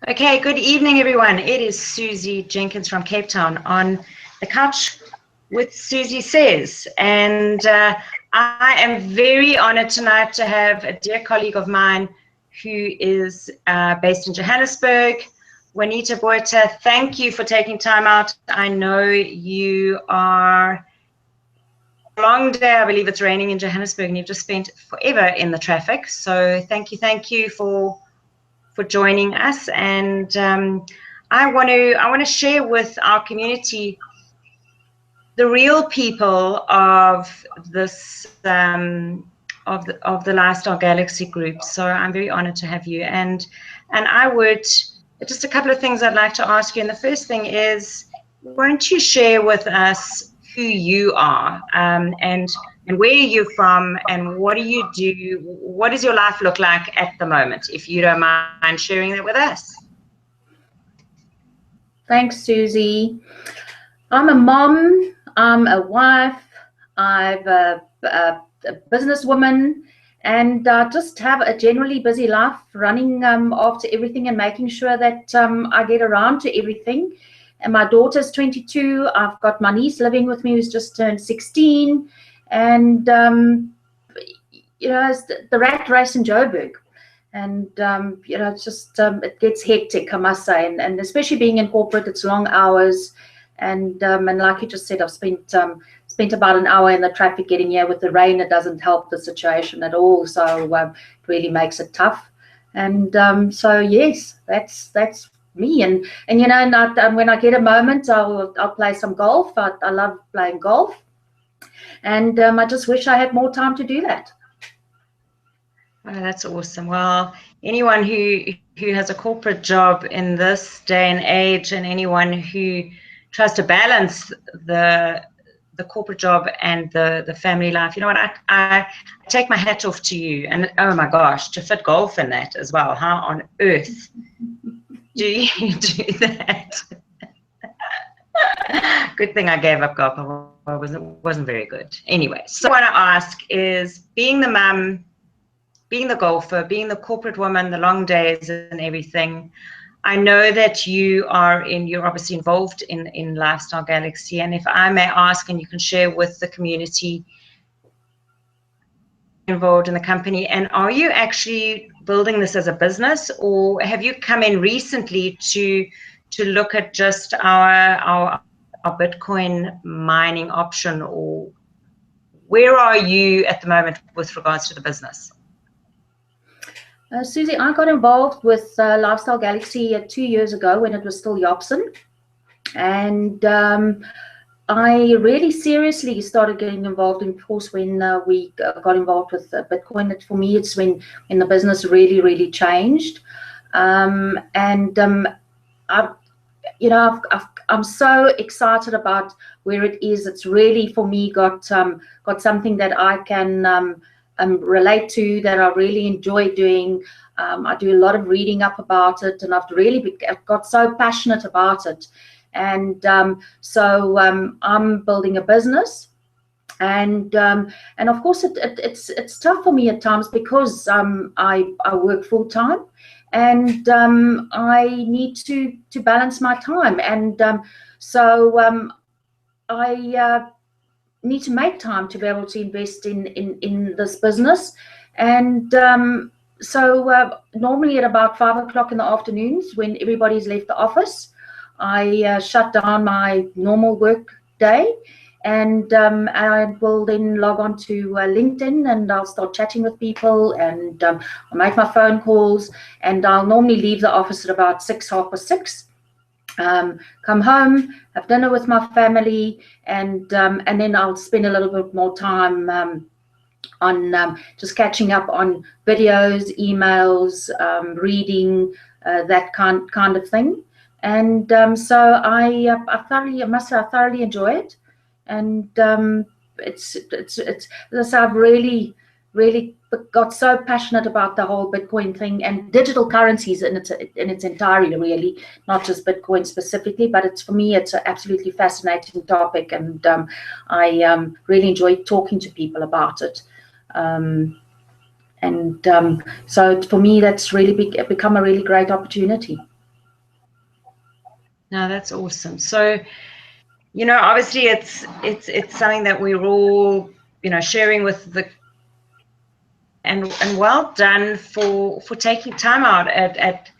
Okay, good evening, everyone. It is Suzie Jenkins from Cape Town on the couch with Suzie Sayz. And I am very honored tonight to have a dear colleague of mine who is based in Johannesburg, Juanita Botha. Thank you for taking time out. I know you are a long day. I believe it's raining in Johannesburg, and you've just spent forever in the traffic. So thank you for joining us. And I want to share with our community the real people of this of the Lifestyle Galaxy group. So I'm very honored to have you. And I would just a couple of things I'd like to ask you. And the first thing is, won't you share with us who you are, and where you're from, and what do you do? What does your life look like at the moment, if you don't mind sharing that with us? Thanks, Suzie. I'm a mom, I'm a wife, I'm a businesswoman, and just have a generally busy life, running after everything and making sure that I get around to everything. And my daughter's 22. I've got my niece living with me who's just turned 16. And, it's the rat race in Joburg. And, it's just, it gets hectic, I must say. And especially being in corporate, it's long hours. And like you just said, I've spent about an hour in the traffic getting here. With the rain, it doesn't help the situation at all. So it really makes it tough. And so, yes, that's me. And when I get a moment, I'll play some golf. I love playing golf. And I just wish I had more time to do that. Oh, that's awesome. Well, anyone who has a corporate job in this day and age, and anyone who tries to balance the corporate job and the family life, you know what, I take my hat off to you. And oh my gosh, to fit golf in that as well. How on earth do you do that? Good thing I gave up golf. I wasn't very good. Anyway, so what I ask is, being the mum, being the golfer, being the corporate woman, the long days and everything, I know that you're obviously involved in Lifestyle Galaxy. And if I may ask, and you can share with the community involved in the company, and are you actually building this as a business, or have you come in recently to look at just our Bitcoin mining option, or where are you at the moment with regards to the business? Suzie, I got involved with Lifestyle Galaxy 2 years ago when it was still Yopson. And I really seriously started getting involved, of course, when we got involved with Bitcoin. For me, it's when the business really, really changed. I'm so excited about where it is. It's really, for me, got something that I can relate to, that I really enjoy doing. I do a lot of reading up about it, and I've got so passionate about it. And so I'm building a business, and of course it's tough for me at times, because I work full time, and I need to balance my time, and so I need to make time to be able to invest in this business. And so normally at about 5 o'clock in the afternoons, when everybody's left the office, I shut down my normal work day, and I will then log on to LinkedIn, and I'll start chatting with people, and I'll make my phone calls, and I'll normally leave the office at about 6:30. Come home, have dinner with my family, and then I'll spend a little bit more time on just catching up on videos, emails, reading, that kind of thing. And so I thoroughly enjoy it, and it's as I've really got so passionate about the whole Bitcoin thing and digital currencies in its entirety, really, not just Bitcoin specifically, but for me it's an absolutely fascinating topic, and I really enjoy talking to people about it. So for me, that's really become a really great opportunity. No, that's awesome. So, you know, obviously it's something that we're all, you know, sharing with the, and well done for taking time out at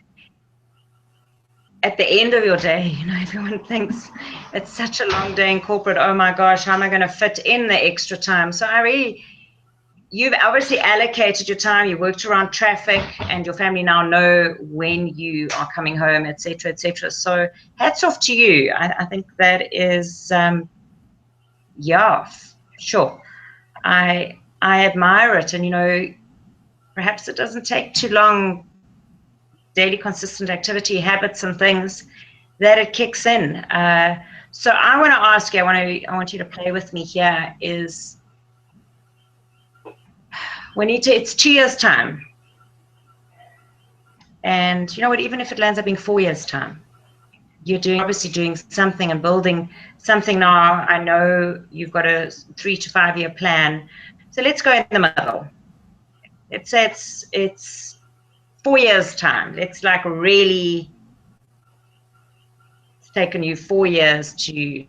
the end of your day. You know, everyone thinks it's such a long day in corporate. Oh my gosh, how am I going to fit in the extra time? So you've obviously allocated your time. You worked around traffic, and your family now know when you are coming home, etc., etc. So hats off to you. I think that is, yeah, sure. I admire it, and you know, perhaps it doesn't take too long, daily consistent activity habits and things, that it kicks in. So I want to ask you, I want you to play with me here, is it's 2 years time, and you know what, even if it lands up being 4 years time, you're obviously doing something and building something now. I know you've got a 3 to 5 year plan, so let's go in the middle. Let's say it's 4 years time. It's like really, it's taken you 4 years to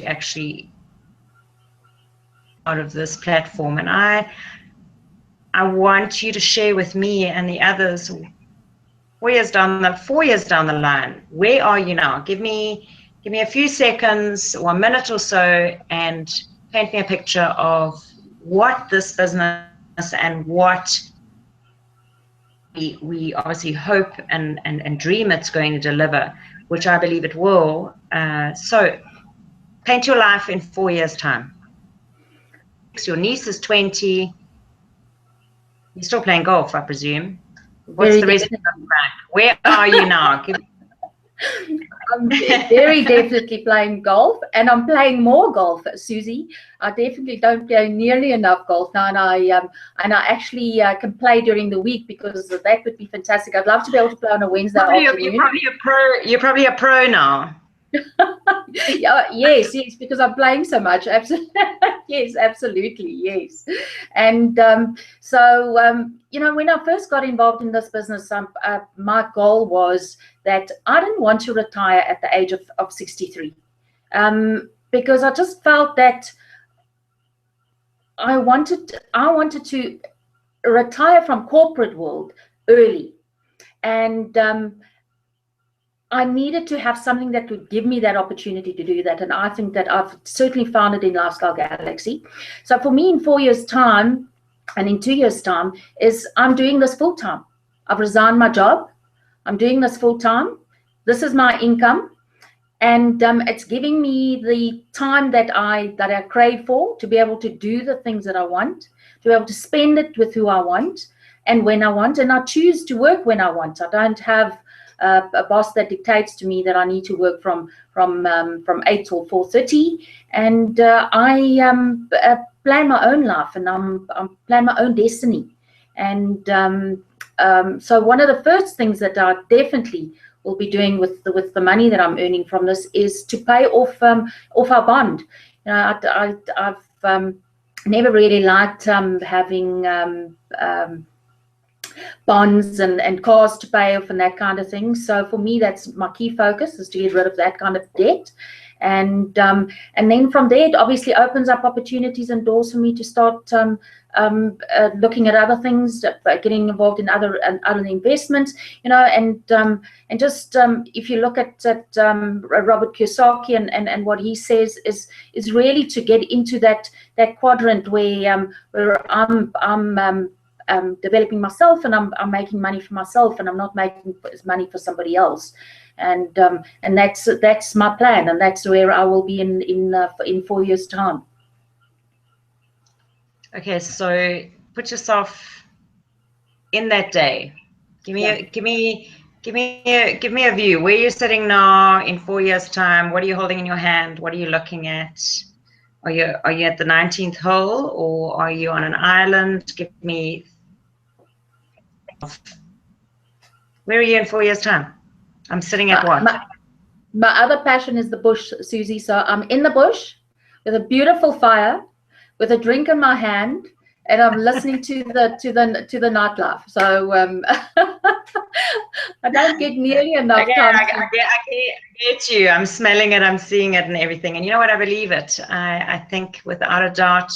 actually out of this platform, and I want you to share with me and the others, 4 years down the line, where are you now? Give me a few seconds or a minute or so, and paint me a picture of what this business and what we obviously hope and dream it's going to deliver, which I believe it will. So paint your life in 4 years time. Your niece is 20. You're still playing golf, I presume. What's the rest of your life? Where are you now? I'm very definitely playing golf, and I'm playing more golf, Susie. I definitely don't play nearly enough golf now, and I actually can play during the week, because that would be fantastic. I'd love to be able to play on a Wednesday afternoon. You're probably a pro now. Yeah, yes, because I'm playing so much. Absolutely. Yes, absolutely, yes. And you know, when I first got involved in this business, my goal was that I didn't want to retire at the age of 63, because I just felt that I wanted to retire from corporate world early, and I needed to have something that would give me that opportunity to do that. And I think that I've certainly found it in Lifestyle Galaxy. So for me, in 4 years' time and in 2 years' time, is I'm doing this full time. I've resigned my job. I'm doing this full time. This is my income. And it's giving me the time that I crave for, to be able to do the things that I want, to be able to spend it with who I want and when I want. And I choose to work when I want. I don't have a boss that dictates to me that I need to work from 8 till 4:30, and I plan my own life, and I'm plan my own destiny. And so one of the first things that I definitely will be doing with the money that I'm earning from this is to pay off our bond. You know, I've never really liked having bonds and cars to pay off and that kind of thing. So for me, that's my key focus, is to get rid of that kind of debt. And then from there, it obviously opens up opportunities and doors for me to start looking at other things, getting involved in other investments, you know, and just if you look at Robert Kiyosaki and what he says is really to get into that quadrant where I'm developing myself, and I'm making money for myself, and I'm not making money for somebody else. And that's my plan, and that's where I will be in 4 years' time. Okay, so put yourself in that day. Give me a view. Where you're sitting now in 4 years' time. What are you holding in your hand? What are you looking at? Are you at the 19th hole, or are you on an island? Give me. Where are you in 4 years' time? I'm sitting at what? My other passion is the bush, Susie. So I'm in the bush with a beautiful fire, with a drink in my hand, and I'm listening to the nightlife. So I don't get nearly enough time. I get you. I'm smelling it. I'm seeing it, and everything. And you know what? I believe it. I think without a doubt,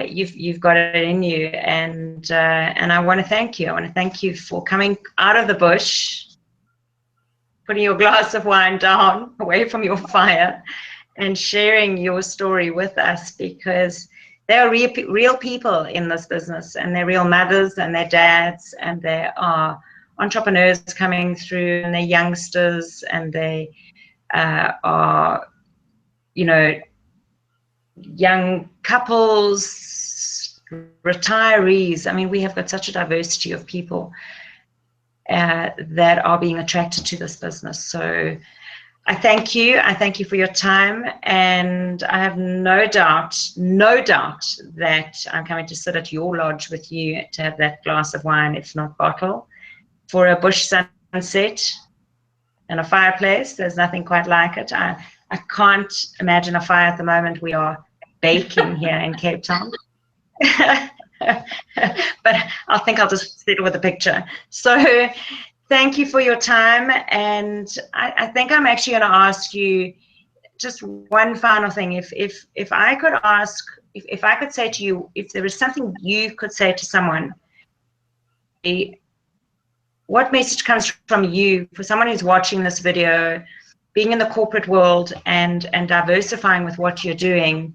you've got it in you. And I want to thank you. I want to thank you for coming out of the bush, putting your glass of wine down away from your fire, and sharing your story with us, because there are real people in this business, and they're real mothers and their dads, and there are entrepreneurs coming through, and they're youngsters, and they are, you know, young couples, retirees. I mean, we have got such a diversity of people that are being attracted to this business. So I thank you. I thank you for your time, and I have no doubt that I'm coming to sit at your lodge with you to have that glass of wine, if not bottle, for a bush sunset and a fireplace. There's nothing quite like it. I can't imagine a fire at the moment. We are baking here in Cape Town. But I think I'll just settle with a picture. So thank you for your time. And I think I'm actually going to ask you just one final thing. If I could ask, if I could say to you, if there was something you could say to someone, what message comes from you for someone who's watching this video, being in the corporate world and diversifying with what you're doing?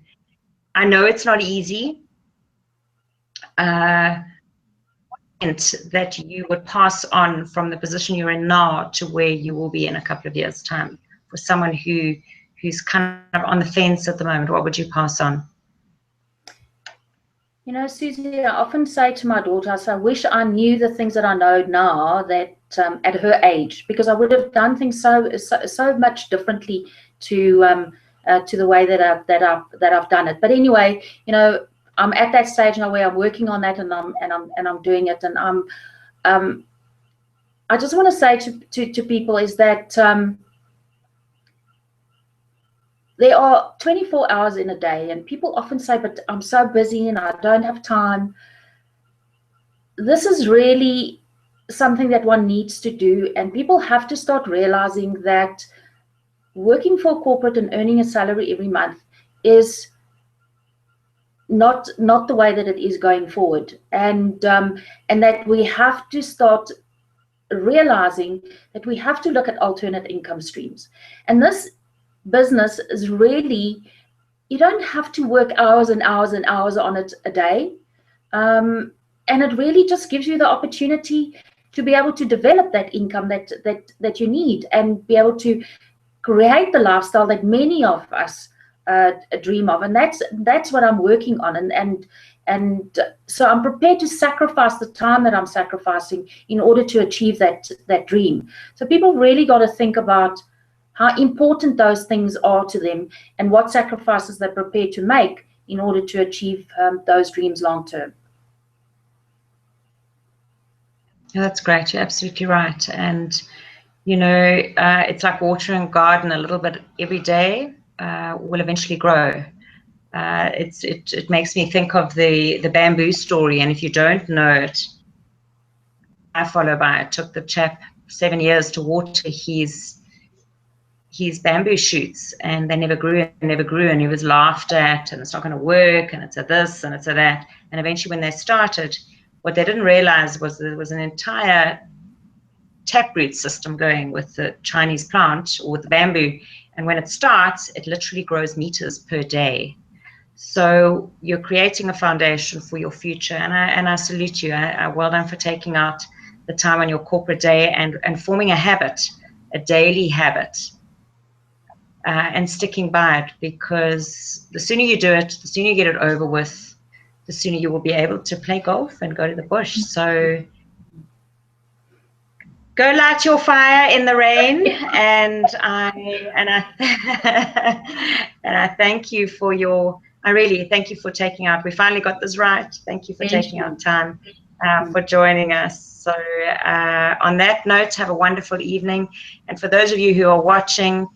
I know it's not easy. That you would pass on from the position you're in now to where you will be in a couple of years' time, for someone who's kind of on the fence at the moment, what would you pass on? You know, Suzie, I often say to my daughter, I wish I knew the things that I know now that at her age, because I would have done things so much differently to the way that I've done it. But anyway, you know, I'm at that stage now where I'm working on that, and I'm doing it, and I just want to say to people is that there are 24 hours in a day, and people often say, but I'm so busy and I don't have time. This is really something that one needs to do, and people have to start realizing that working for corporate and earning a salary every month is not the way that it is going forward, and that we have to start realizing that we have to look at alternate income streams. And this business is really, you don't have to work hours and hours and hours on it a day, and it really just gives you the opportunity to be able to develop that income that you need, and be able to create the lifestyle that many of us dream of. And that's what I'm working on, and so I'm prepared to sacrifice the time that I'm sacrificing in order to achieve that dream. So people really got to think about how important those things are to them, and what sacrifices they're prepared to make in order to achieve those dreams long term. Yeah, that's great. You're absolutely right. And you know, it's like watering a garden a little bit every day will eventually grow. It makes me think of the bamboo story, and if you don't know it, I follow by. It took the chap 7 years to water his bamboo shoots, and they never grew and never grew, and he was laughed at, and it's not going to work, and it's a this and it's a that. And eventually when they started, what they didn't realize was there was an entire taproot system going with the Chinese plant or with the bamboo, and when it starts, it literally grows meters per day. So you're creating a foundation for your future, and I salute you. Well done for taking out the time on your corporate day and forming a habit, a daily habit, and sticking by it, because the sooner you do it, the sooner you get it over with, the sooner you will be able to play golf and go to the bush. So go light your fire in the rain, and I thank you for your. I really thank you for taking out. We finally got this right. Thank you for taking out time for joining us. So on that note, have a wonderful evening. And for those of you who are watching,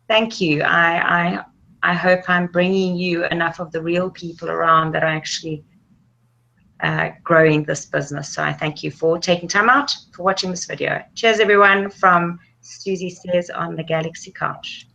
thank you. I I hope I'm bringing you enough of the real people around that are actually growing this business. So I thank you for taking time out for watching this video. Cheers, everyone, from Suzie Sayz on the Galaxy Couch.